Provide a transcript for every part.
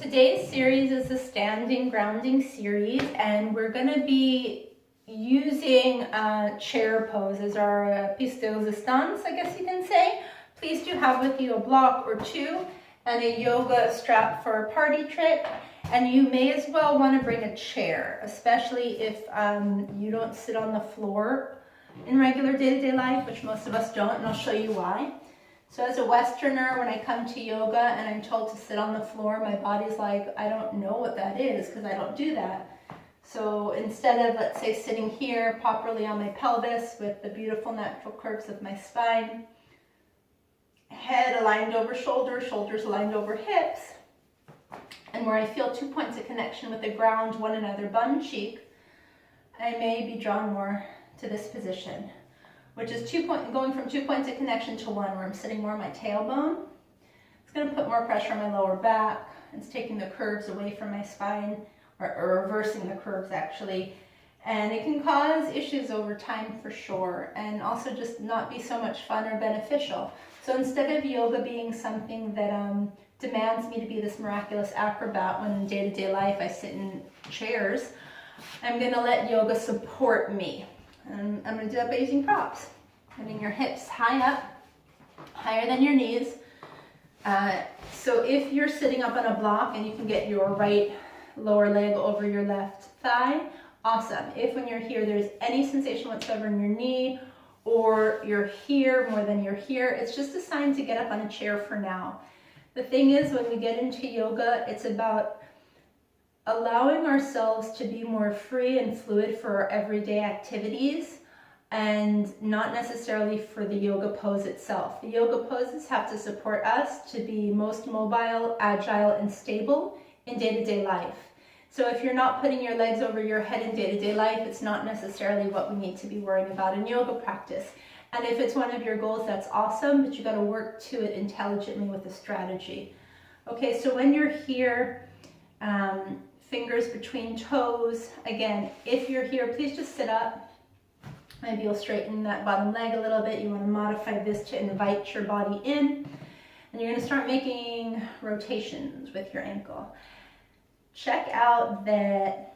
Today's series is the standing grounding series, and we're going to be using chair poses, or piste de resistance, I guess you can say. Please do have with you a block or two and a yoga strap for a party trick. And you may as well want to bring a chair, especially if you don't sit on the floor in regular day-to-day life, which most of us don't, and I'll show you why. So as a Westerner, when I come to yoga and I'm told to sit on the floor, my body's like, I don't know what that is because I don't do that. So instead of, let's say, sitting here properly on my pelvis with the beautiful natural curves of my spine, head aligned over shoulders, shoulders aligned over hips, and where I feel 2 points of connection with the ground, one another bum cheek, I may be drawn more to this position, which is going from 2 points of connection to one, where I'm sitting more on my tailbone. It's going to put more pressure on my lower back. It's taking the curves away from my spine, or reversing the curves actually. And it can cause issues over time for sure, and also just not be so much fun or beneficial. So instead of yoga being something that demands me to be this miraculous acrobat when in day-to-day life I sit in chairs, I'm going to let yoga support me. And I'm going to do that by using props. Having your hips high up, higher than your knees. So if you're sitting up on a block and you can get your right lower leg over your left thigh, awesome. If when you're here there's any sensation whatsoever in your knee, or you're here more than you're here, it's just a sign to get up on a chair for now. The thing is, when we get into yoga, it's about allowing ourselves to be more free and fluid for our everyday activities, and not necessarily for the yoga pose itself. The yoga poses have to support us to be most mobile, agile, and stable in day-to-day life. So if you're not putting your legs over your head in day-to-day life, it's not necessarily what we need to be worrying about in yoga practice. And if it's one of your goals, that's awesome, but you got to work to it intelligently with a strategy. Okay, so when you're here, fingers between toes. Again, if you're here, please just sit up. Maybe you'll straighten that bottom leg a little bit. You want to modify this to invite your body in. And you're going to start making rotations with your ankle. Check out that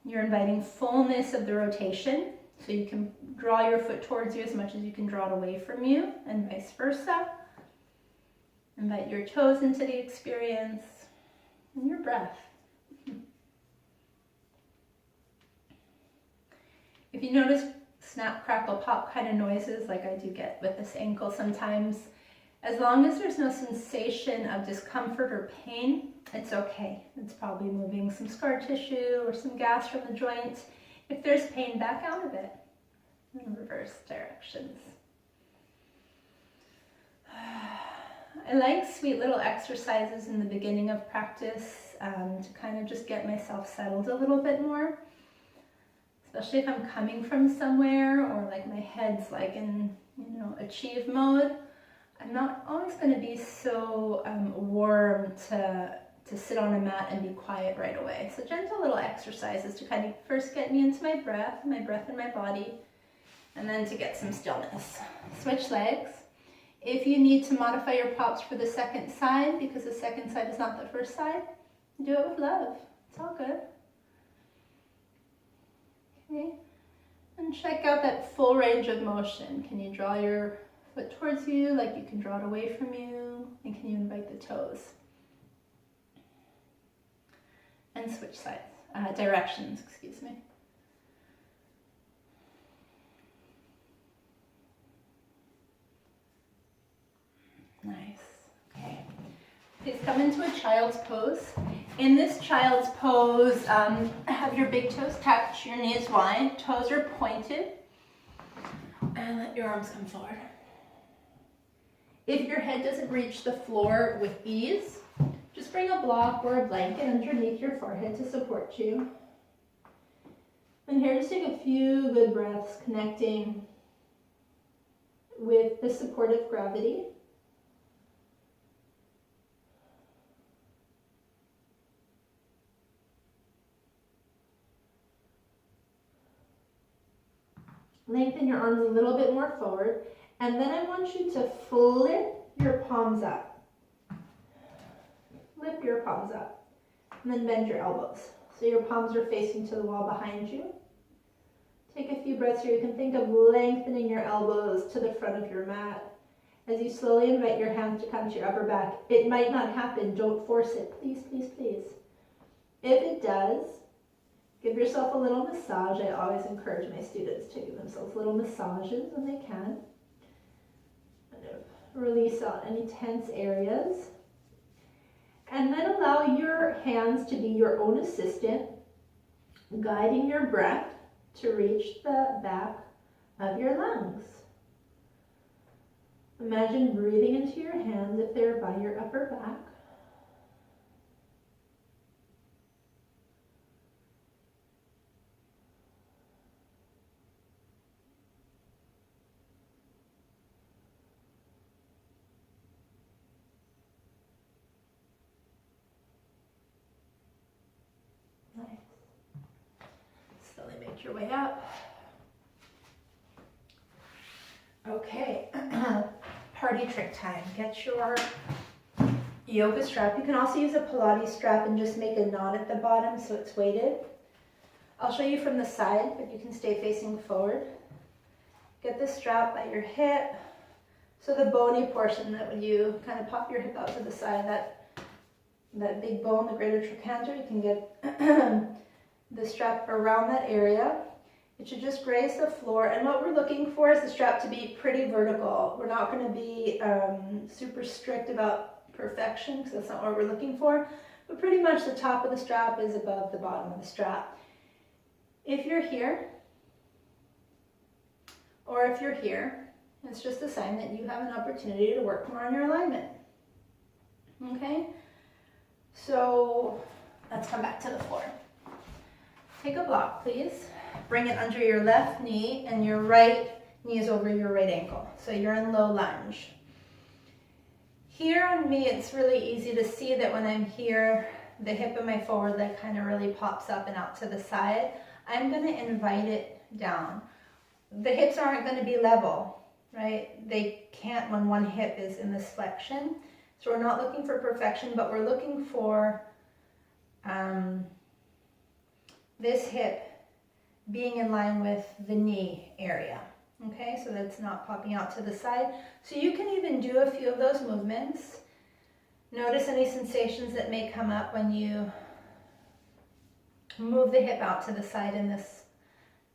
you're inviting fullness of the rotation. So you can draw your foot towards you as much as you can draw it away from you, and vice versa. Invite your toes into the experience and your breath. If you notice snap, crackle, pop kind of noises like I do get with this ankle sometimes, as long as there's no sensation of discomfort or pain, it's okay. It's probably moving some scar tissue or some gas from the joint. If there's pain, back out of it in reverse directions. I like sweet little exercises in the beginning of practice to kind of just get myself settled a little bit more. Especially if I'm coming from somewhere, or like my head's like in, achieve mode. I'm not always going to be so warm to sit on a mat and be quiet right away. So gentle little exercises to kind of first get me into my breath in my body, and then to get some stillness. Switch legs. If you need to modify your props for the second side, because the second side is not the first side, do it with love. It's all good. Okay, and check out that full range of motion. Can you draw your foot towards you like you can draw it away from you? And can you invite the toes? And switch sides, directions, excuse me. Nice, okay. Please come into a child's pose. In this child's pose, have your big toes touch, your knees wide, toes are pointed, and let your arms come forward. If your head doesn't reach the floor with ease, just bring a block or a blanket underneath your forehead to support you. And here, just take a few good breaths connecting with the supportive gravity. Lengthen your arms a little bit more forward, and then I want you to flip your palms up. Lift your palms up. And then bend your elbows. So your palms are facing to the wall behind you. Take a few breaths here. You can think of lengthening your elbows to the front of your mat. As you slowly invite your hands to come to your upper back, it might not happen. Don't force it. Please, please, please. If it does, give yourself a little massage. I always encourage my students to give themselves little massages when they can. Kind of release out any tense areas. And then allow your hands to be your own assistant, guiding your breath to reach the back of your lungs. Imagine breathing into your hands if they're by your upper back. Nice. Slowly make your way up. Okay, party trick time. Get your yoga strap. You can also use a Pilates strap and just make a knot at the bottom so it's weighted. I'll show you from the side, but you can stay facing forward. Get the strap by your hip. So the bony portion, that when you kind of pop your hip out to the side, that big bone, the greater trochanter, you can get the strap around that area. It should just graze the floor, and what we're looking for is the strap to be pretty vertical. We're not going to be super strict about perfection, because that's not what we're looking for, but pretty much the top of the strap is above the bottom of the strap. If you're here, or if you're here, it's just a sign that you have an opportunity to work more on your alignment. Okay? So let's come back to the floor. Take a block, please. Bring it under your left knee, and your right knee is over your right ankle. So you're in low lunge. Here on me, it's really easy to see that when I'm here, the hip of my forward leg kind of really pops up and out to the side. I'm going to invite it down. The hips aren't going to be level, right? They can't when one hip is in this flexion. So we're not looking for perfection, but we're looking for this hip being in line with the knee area. Okay, so that's not popping out to the side. So you can even do a few of those movements. Notice any sensations that may come up when you move the hip out to the side in this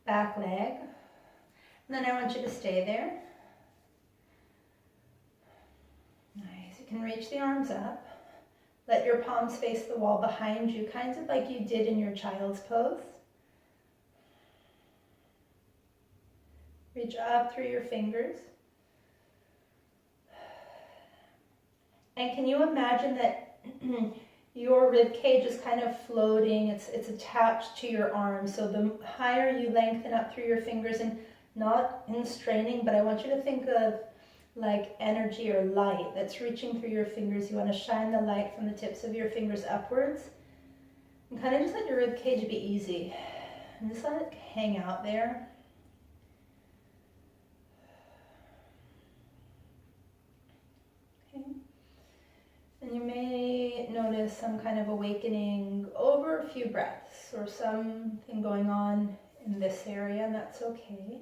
back leg. And then I want you to stay there. Nice. You can reach the arms up. Let your palms face the wall behind you, kind of like you did in your child's pose. Reach up through your fingers. And can you imagine that your rib cage is kind of floating, it's attached to your arms. So the higher you lengthen up through your fingers, and not in straining, but I want you to think of like energy or light that's reaching through your fingers. You want to shine the light from the tips of your fingers upwards. And kind of just let your rib cage be easy. And just let it hang out there. Okay. And you may notice some kind of awakening over a few breaths, or something going on in this area, and that's okay.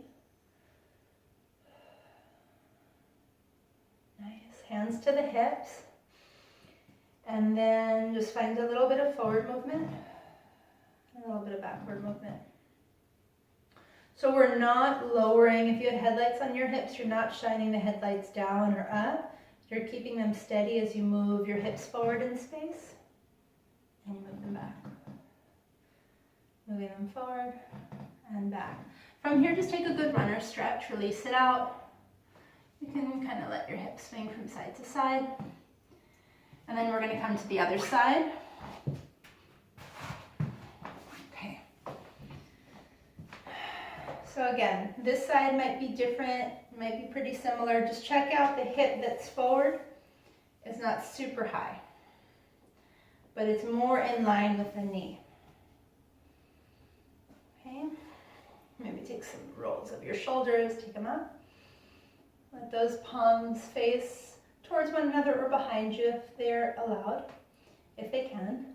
Nice. Hands to the hips. And then just find a little bit of forward movement, a little bit of backward movement. So we're not lowering. If you had headlights on your hips, you're not shining the headlights down or up. You're keeping them steady as you move your hips forward in space. And you move them back. Moving them forward and back. From here, just take a good runner stretch, release it out. You can kind of let your hips swing from side to side. And then we're going to come to the other side. Okay. So again, this side might be different, might be pretty similar. Just check out the hip that's forward. It's not super high, but it's more in line with the knee. Okay. Maybe take some rolls of your shoulders, take them up. Let those palms face towards one another or behind you if they're allowed, if they can.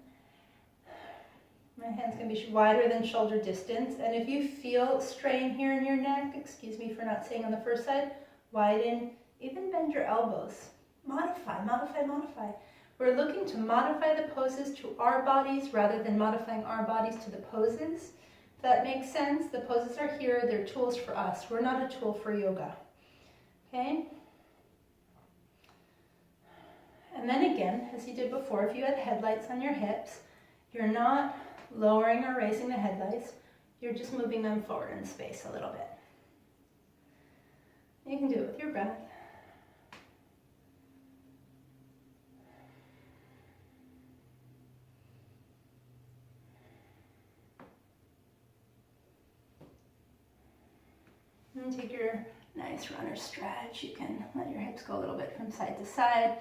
My hand's going to be wider than shoulder distance. And if you feel strain here in your neck, excuse me for not saying on the first side, widen, even bend your elbows. Modify, modify, modify. We're looking to modify the poses to our bodies rather than modifying our bodies to the poses. If that makes sense, the poses are here, they're tools for us. We're not a tool for yoga. Okay? And then again, as you did before, if you had headlights on your hips, you're not lowering or raising the headlights, you're just moving them forward in space a little bit. You can do it with your breath. And take your nice runner stretch. You can let your hips go a little bit from side to side.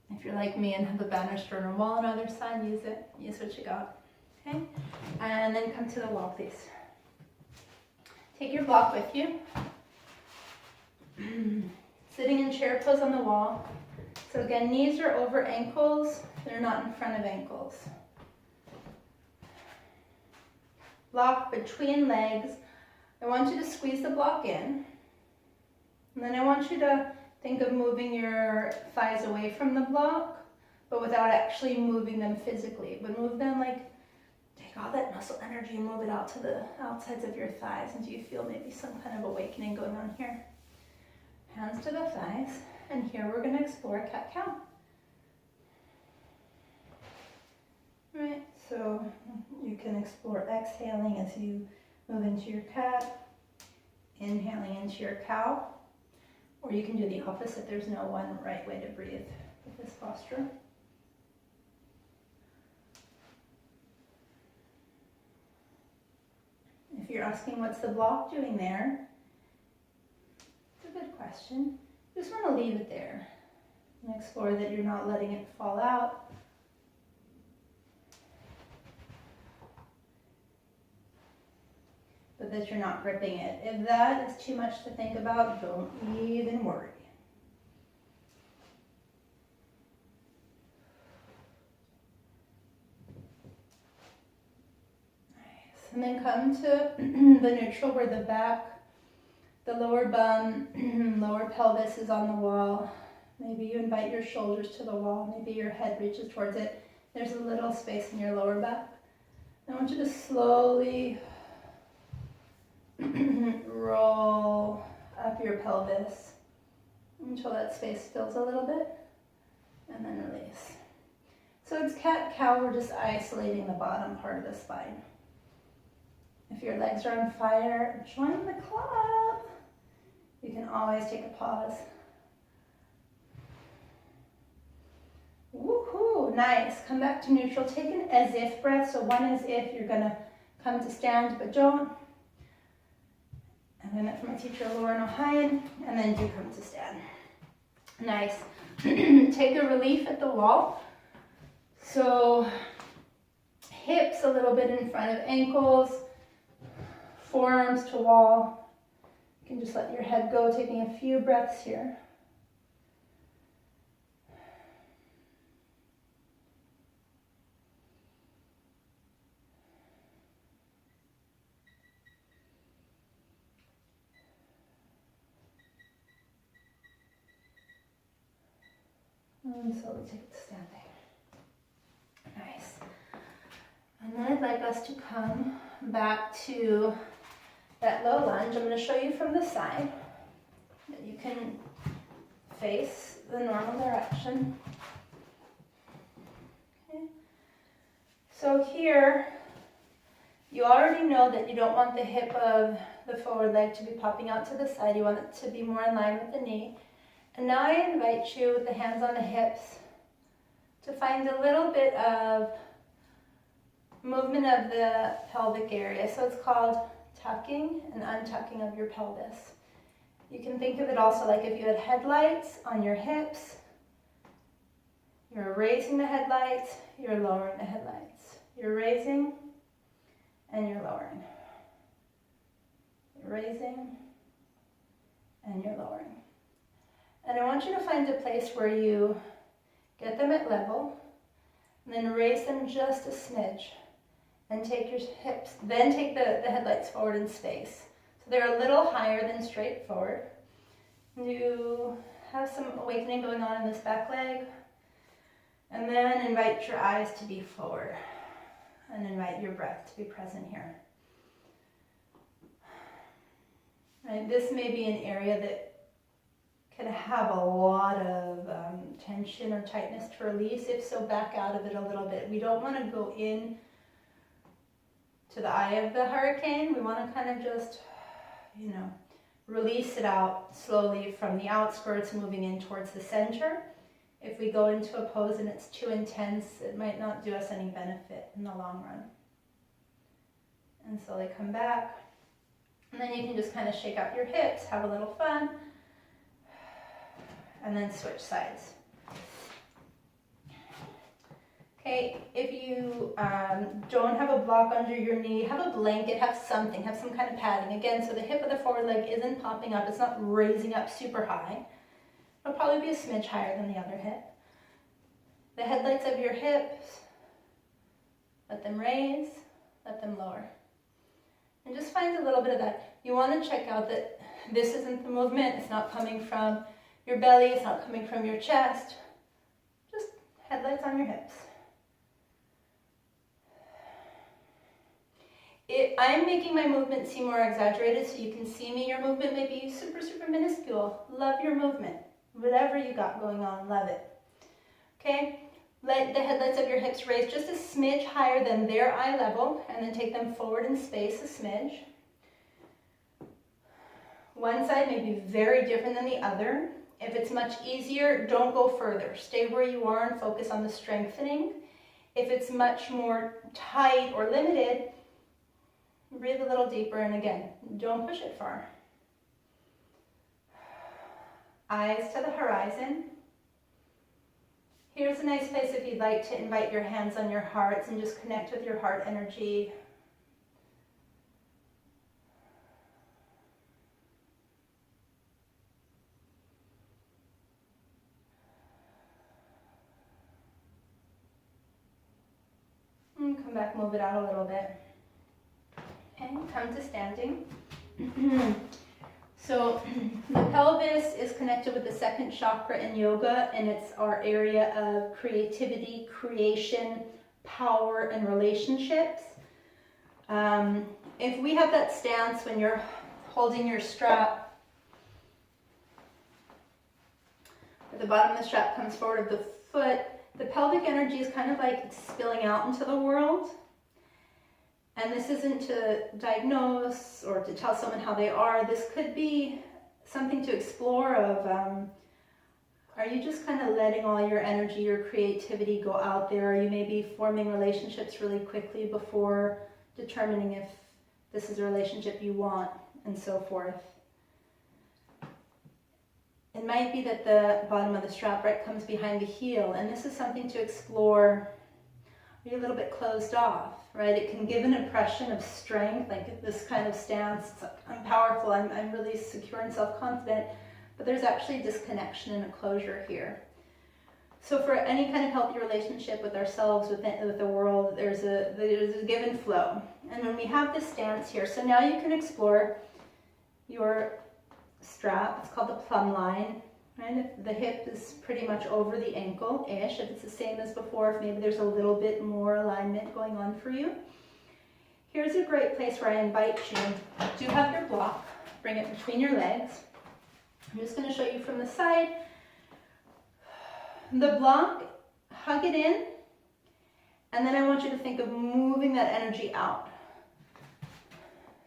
If you're like me and have a banister or wall on the other side, use it. Use what you got. Okay? And then come to the wall, please. Take your block with you. Sitting in chair pose on the wall. So again, knees are over ankles. They're not in front of ankles. Block between legs. I want you to squeeze the block in. And then I want you to think of moving your thighs away from the block, but without actually moving them physically. But move them like, take all that muscle energy and move it out to the outsides of your thighs. And do you feel maybe some kind of awakening going on here? Hands to the thighs. And here we're going to explore cat-cow. Right, so you can explore exhaling as you move into your cat, inhaling into your cow, or you can do the opposite. There's no one right way to breathe with this posture. If you're asking what's the block doing there, it's a good question. You just want to leave it there and explore that you're not letting it fall out. But that you're not gripping it. If that is too much to think about, don't even worry. Nice. And then come to the neutral where the back, the lower bum, lower pelvis is on the wall. Maybe you invite your shoulders to the wall. Maybe your head reaches towards it. There's a little space in your lower back. I want you to slowly roll up your pelvis until that space fills a little bit, and then release. So it's cat-cow, we're just isolating the bottom part of the spine. If your legs are on fire, join the club. You can always take a pause. Woohoo, nice. Come back to neutral. Take an as-if breath. So one as if you're gonna come to stand, but don't. I learned that from my teacher, Lauren O'Hine, and then do come to stand. Nice. Take a relief at the wall. So hips a little bit in front of ankles, forearms to wall. You can just let your head go, taking a few breaths here. And slowly take it to standing. Nice. And then I'd like us to come back to that low lunge. I'm going to show you from the side that you can face the normal direction. Okay. So here, you already know that you don't want the hip of the forward leg to be popping out to the side. You want it to be more in line with the knee. And now I invite you, with the hands on the hips, to find a little bit of movement of the pelvic area. So it's called tucking and untucking of your pelvis. You can think of it also like if you had headlights on your hips, you're raising the headlights, you're lowering the headlights. You're raising and you're lowering. You're raising and you're lowering. And I want you to find a place where you get them at level, and then raise them just a smidge. And take your hips, then take the headlights forward in space. So they're a little higher than straight forward. You have some awakening going on in this back leg. And then invite your eyes to be forward. And invite your breath to be present here. Right, this may be an area that can have a lot of tension or tightness to release. If so, back out of it a little bit. We don't want to go in to the eye of the hurricane. We want to kind of just, release it out slowly from the outskirts, moving in towards the center. If we go into a pose and it's too intense, it might not do us any benefit in the long run. And slowly come back. And then you can just kind of shake out your hips, have a little fun, and then switch sides. Okay, if you don't have a block under your knee, have a blanket, have something, have some kind of padding. Again, so the hip of the forward leg isn't popping up, it's not raising up super high. It'll probably be a smidge higher than the other hip. The headlights of your hips, let them raise, let them lower. And just find a little bit of that. You want to check out that this isn't the movement, it's not coming from your belly, it's not coming from your chest. Just headlights on your hips. I'm making my movement seem more exaggerated so you can see me. Your movement may be super, super minuscule. Love your movement. Whatever you got going on, love it. Okay? Let the headlights of your hips raise just a smidge higher than their eye level, and then take them forward in space a smidge. One side may be very different than the other. If it's much easier, don't go further. Stay where you are and focus on the strengthening. If it's much more tight or limited, breathe a little deeper, and again, don't push it far. Eyes to the horizon. Here's a nice place if you'd like to invite your hands on your hearts and just connect with your heart energy. And come back, move it out a little bit. And come to standing. So the pelvis is connected with the second chakra in yoga, and it's our area of creativity, creation, power, and relationships. If we have that stance when you're holding your strap, at the bottom of the strap comes forward of the foot, the pelvic energy is kind of like it's spilling out into the world. And this isn't to diagnose or to tell someone how they are. This could be something to explore of, are you just kind of letting all your energy, your creativity go out there? Are you maybe forming relationships really quickly before determining if this is a relationship you want, and so forth? It might be that the bottom of the strap right comes behind the heel, and this is something to explore. Are you a little bit closed off, right? It can give an impression of strength, like this kind of stance. It's like, I'm powerful, I'm really secure and self-confident, but there's actually a disconnection and a closure here. So for any kind of healthy relationship with ourselves, with the world, there's a give and flow. And when we have this stance here, so now you can explore your strap. It's called the plumb line. And if the hip is pretty much over the ankle-ish, if it's the same as before, if maybe there's a little bit more alignment going on for you. Here's a great place where I invite you. Do have your block. Bring it between your legs. I'm just going to show you from the side. The block, hug it in, and then I want you to think of moving that energy out.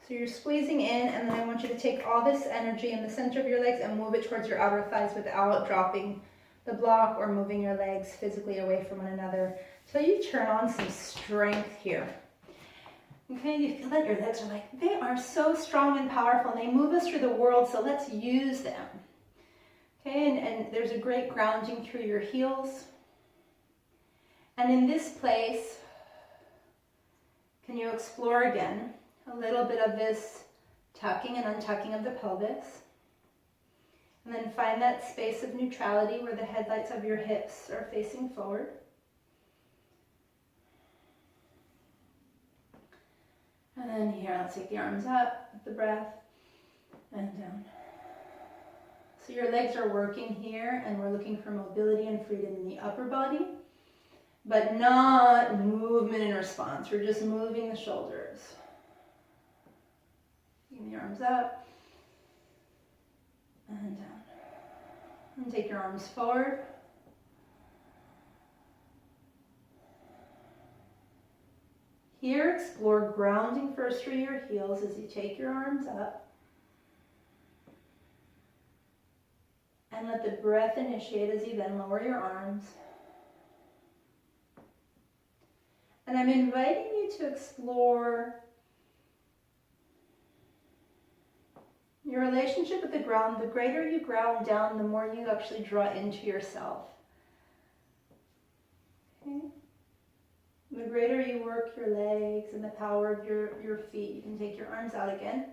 So you're squeezing in, and then I want you to take all this energy in the center of your legs and move it towards your outer thighs without dropping the block or moving your legs physically away from one another. So you turn on some strength here. Okay, you feel that your legs are like, they are so strong and powerful, and they move us through the world, so let's use them. Okay, and there's a great grounding through your heels. And in this place, can you explore again a little bit of this tucking and untucking of the pelvis? And then find that space of neutrality where the headlights of your hips are facing forward. And then here, let's take the arms up with the breath and down. So your legs are working here, and we're looking for mobility and freedom in the upper body, but not movement in response. We're just moving the shoulders. Taking the arms up and down. And take your arms forward. Here, explore grounding first through your heels as you take your arms up. And let the breath initiate as you then lower your arms. And I'm inviting you to explore your relationship with the ground. The greater you ground down, the more you actually draw into yourself. Okay? The greater you work your legs and the power of your feet, you can take your arms out again.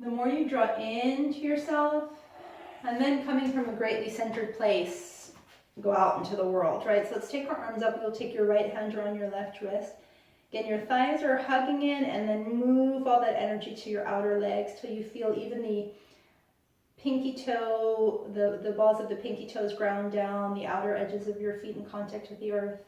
The more you draw into yourself, and then coming from a greatly centered place, go out into the world, right? So let's take our arms up. You'll take your right hand around your left wrist. Again, your thighs are hugging in, and then move all that energy to your outer legs till you feel even the pinky toe, the balls of the pinky toes ground down, the outer edges of your feet in contact with the earth.